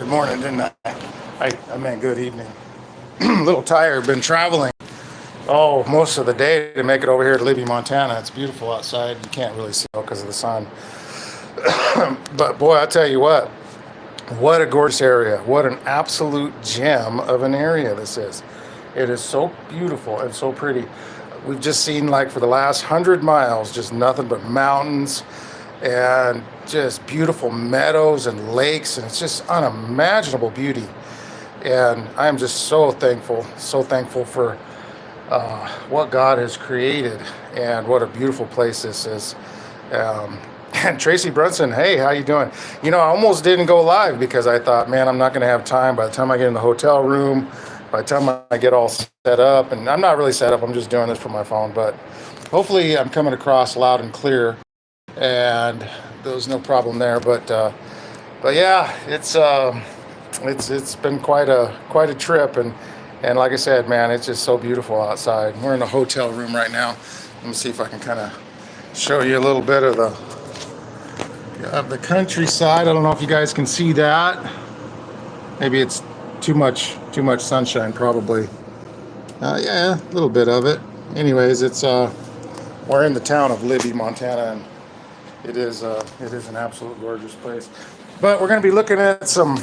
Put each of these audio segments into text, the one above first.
good morning, didn't I? I meant good evening. A little tired, been traveling, most of the day to make it over here to Libby, Montana. It's beautiful outside. You can't really see it because of the sun. But boy, I tell you what a gorgeous area. What an absolute gem of an area this is. It is so beautiful and so pretty. We've just seen, like, for the last 100 miles, just nothing but mountains and just beautiful meadows and lakes, and it's just unimaginable beauty. And I am just so thankful for what God has created, and what a beautiful place this is. And Tracy Brunson, hey, how you doing? I almost didn't go live because I thought, man, I'm not going to have time by the time I get in the hotel room, by the time I get all set up. And I'm not really set up, I'm just doing this from my phone, but hopefully I'm coming across loud and clear, and there was no problem there. But yeah, it's been quite a trip, and like I said, man, it's just so beautiful outside. We're in a hotel room right now. Let me see if I can kind of show you a little bit of the countryside. I don't know if you guys can see that. Maybe it's too much sunshine, probably. Yeah, a little bit of it. Anyways, we're in the town of Libby, Montana, and it is an absolute gorgeous place. But we're going to be looking at some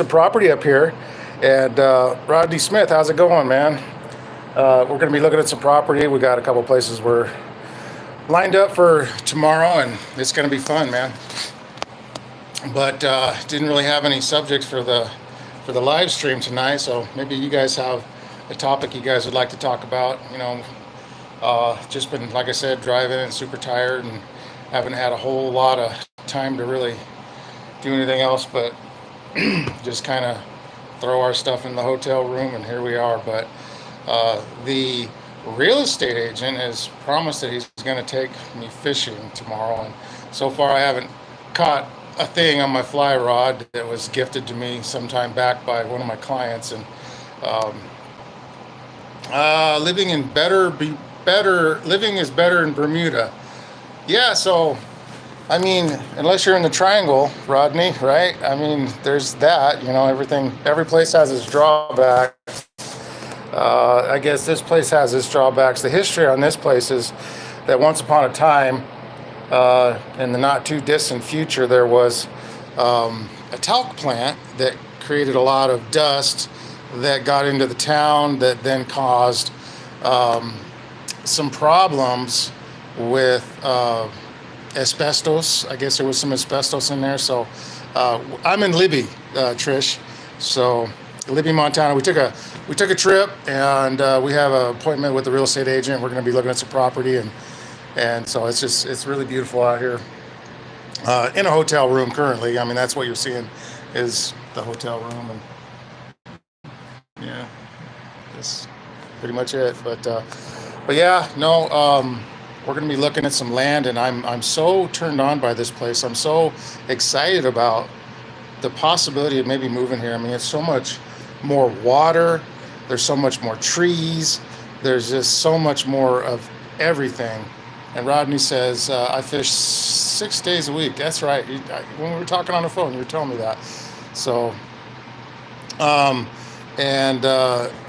property up here. And Rodney Smith, how's it going, man? We're going to be looking at some property. We got a couple places we're lined up for tomorrow, and it's going to be fun, man. But didn't really have any subjects for the live stream tonight, so maybe you guys have a topic you guys would like to talk about. Just been, like I said, driving and super tired, and haven't had a whole lot of time to really do anything else but just kind of throw our stuff in the hotel room, and here we are. But the real estate agent has promised that he's going to take me fishing tomorrow, and so far I haven't caught a thing on my fly rod that was gifted to me sometime back by one of my clients. And living is better in Bermuda. Yeah, so I mean, unless you're in the triangle, Rodney, right? I mean, there's that. Every place has its drawbacks. I guess this place has its drawbacks. The history on this place is that once upon a time, in the not too distant future, there was a talc plant that created a lot of dust that got into the town, that then caused some problems with asbestos. I guess there was some asbestos in there. So I'm in Libby, Trish. So Libby, Montana. We took a trip, and we have an appointment with the real estate agent. We're going to be looking at some property, and so it's really beautiful out here in a hotel room currently. I mean, that's what you're seeing is the hotel room, and yeah, that's pretty much it. But yeah, no. We're going to be looking at some land, and I'm so turned on by this place. I'm so excited about the possibility of maybe moving here. I mean, it's so much more water. There's so much more trees. There's just so much more of everything. And Rodney says, I fish 6 days a week. That's right. When we were talking on the phone, you were telling me that. So,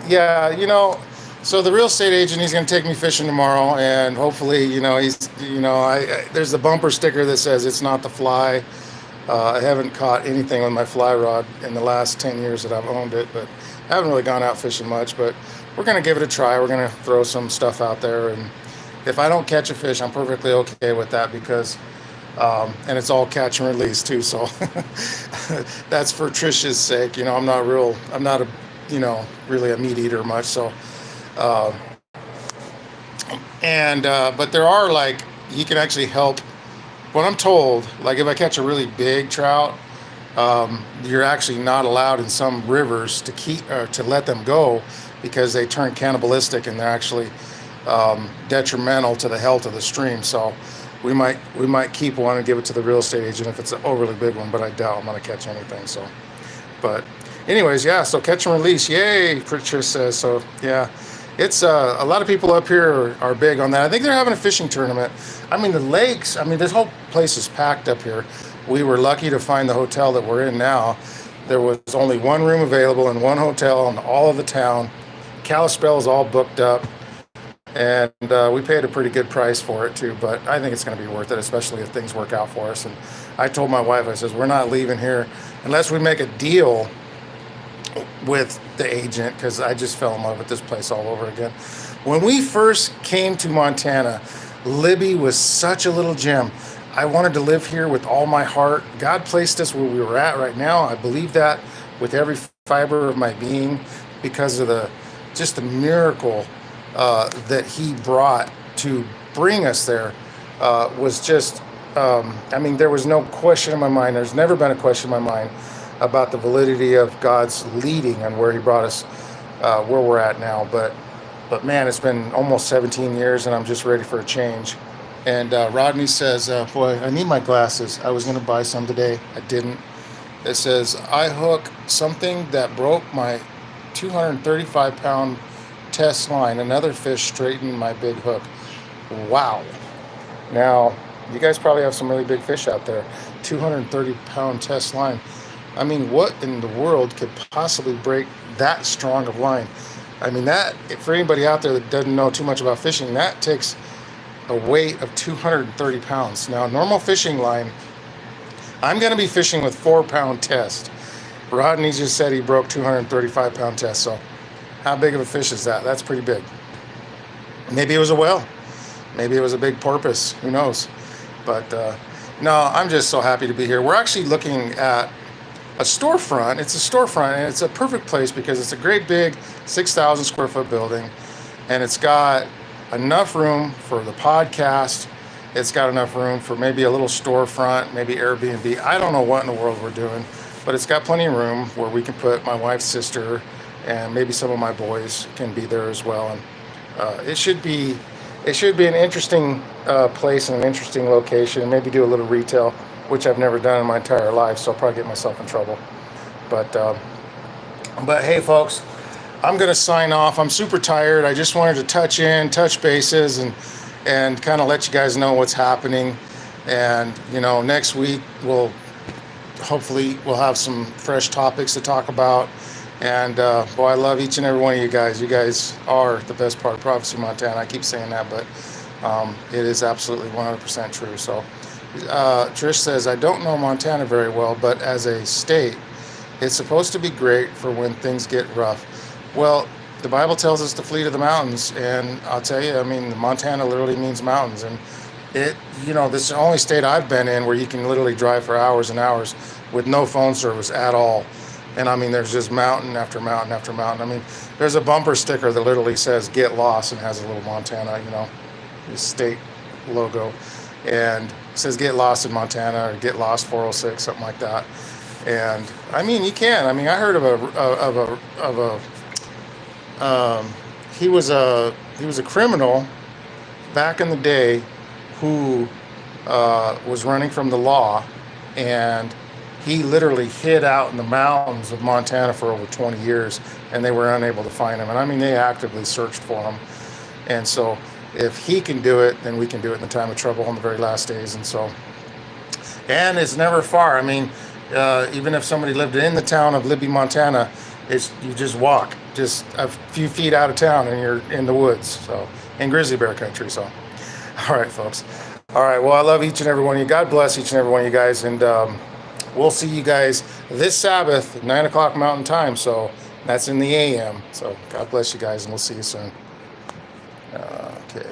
yeah, so the real estate agent, he's going to take me fishing tomorrow, and hopefully, there's the bumper sticker that says it's not the fly. I haven't caught anything with my fly rod in the last 10 years that I've owned it, but I haven't really gone out fishing much. But we're going to give it a try. We're going to throw some stuff out there, and if I don't catch a fish, I'm perfectly okay with that, because and it's all catch and release too. So that's for Trish's sake. I'm not really a meat eater much. So, but there are, like, he can actually help. What I'm told, like, if I catch a really big trout, you're actually not allowed in some rivers to let them go, because they turn cannibalistic, and they're actually detrimental to the health of the stream. So we might keep one and give it to the real estate agent if it's an overly big one, but I doubt I'm going to catch anything. So, but anyways, yeah, so catch and release, yay, Trish says. So yeah, it's a lot of people up here are big on that. I think they're having a fishing tournament. I mean, the lakes, I mean, this whole place is packed up here. we were lucky to find the hotel that we're in now. There was only one room available in one hotel in all of the town. Kalispell is all booked up, and we paid a pretty good price for it too. But I think it's going to be worth it, especially if things work out for us. And I told my wife, I says, we're not leaving here unless we make a deal with the agent, because I just fell in love with this place all over again. When we first came to Montana, Libby was such a little gem. I wanted to live here with all my heart. God placed us where we were at right now. I believe that with every fiber of my being, because of the miracle that He brought to bring us there. Was just, there was no question in my mind. There's never been a question in my mind about the validity of God's leading and where He brought us, where we're at now. But man, it's been almost 17 years, and I'm just ready for a change. And Rodney says, boy, I need my glasses. I was going to buy some today. I didn't. It says, I hook something that broke my 235-pound test line. Another fish straightened my big hook. Wow. Now, you guys probably have some really big fish out there. 230-pound test line. I mean, what in the world could possibly break that strong of line? I mean, that, for anybody out there that doesn't know too much about fishing, that takes a weight of 230 pounds. Now, normal fishing line, I'm going to be fishing with 4-pound test. Rodney just said he broke 235-pound test. So how big of a fish is that? That's pretty big. Maybe it was a whale. Maybe it was a big porpoise. Who knows? But no, I'm just so happy to be here. We're actually looking at a storefront. It's a storefront, and it's a perfect place because it's a great big 6,000 square foot building, and it's got enough room for the podcast. It's got enough room for maybe a little storefront, maybe Airbnb. I don't know what in the world we're doing, but it's got plenty of room where we can put my wife's sister, and maybe some of my boys can be there as well. And it should be an interesting place and an interesting location, and maybe do a little retail, which I've never done in my entire life, so I'll probably get myself in trouble. But hey, folks, I'm going to sign off. I'm super tired. I just wanted to touch bases, and kind of let you guys know what's happening. And, next week we'll have some fresh topics to talk about. And boy, I love each and every one of you guys. You guys are the best part of Prophecy Montana. I keep saying that, but it is absolutely 100% true. So Trish says, I don't know Montana very well, but as a state, it's supposed to be great for when things get rough. Well, the Bible tells us to flee to the mountains, and I'll tell you, Montana literally means mountains. And this is the only state I've been in where you can literally drive for hours and hours with no phone service at all. And there's just mountain after mountain after mountain. There's a bumper sticker that literally says "Get Lost" and has a little Montana, the state logo, and it says "Get Lost in Montana" or "Get Lost 406," something like that. And you can. I heard he was a criminal back in the day who was running from the law, and he literally hid out in the mountains of Montana for over 20 years, and they were unable to find him. And they actively searched for him. And so if he can do it, then we can do it in the time of trouble on the very last days. And it's never far. Even if somebody lived in the town of Libby, Montana, you just walk just a few feet out of town and you're in the woods, so in grizzly bear country. So, all right, folks. All right, well, I love each and every one of you. God bless each and every one of you guys, and we'll see you guys this Sabbath, 9 o'clock Mountain Time. So that's in the AM. So God bless you guys, and we'll see you soon. Okay.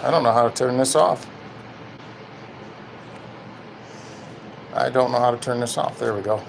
I don't know how to turn this off. I don't know how to turn this off. There we go.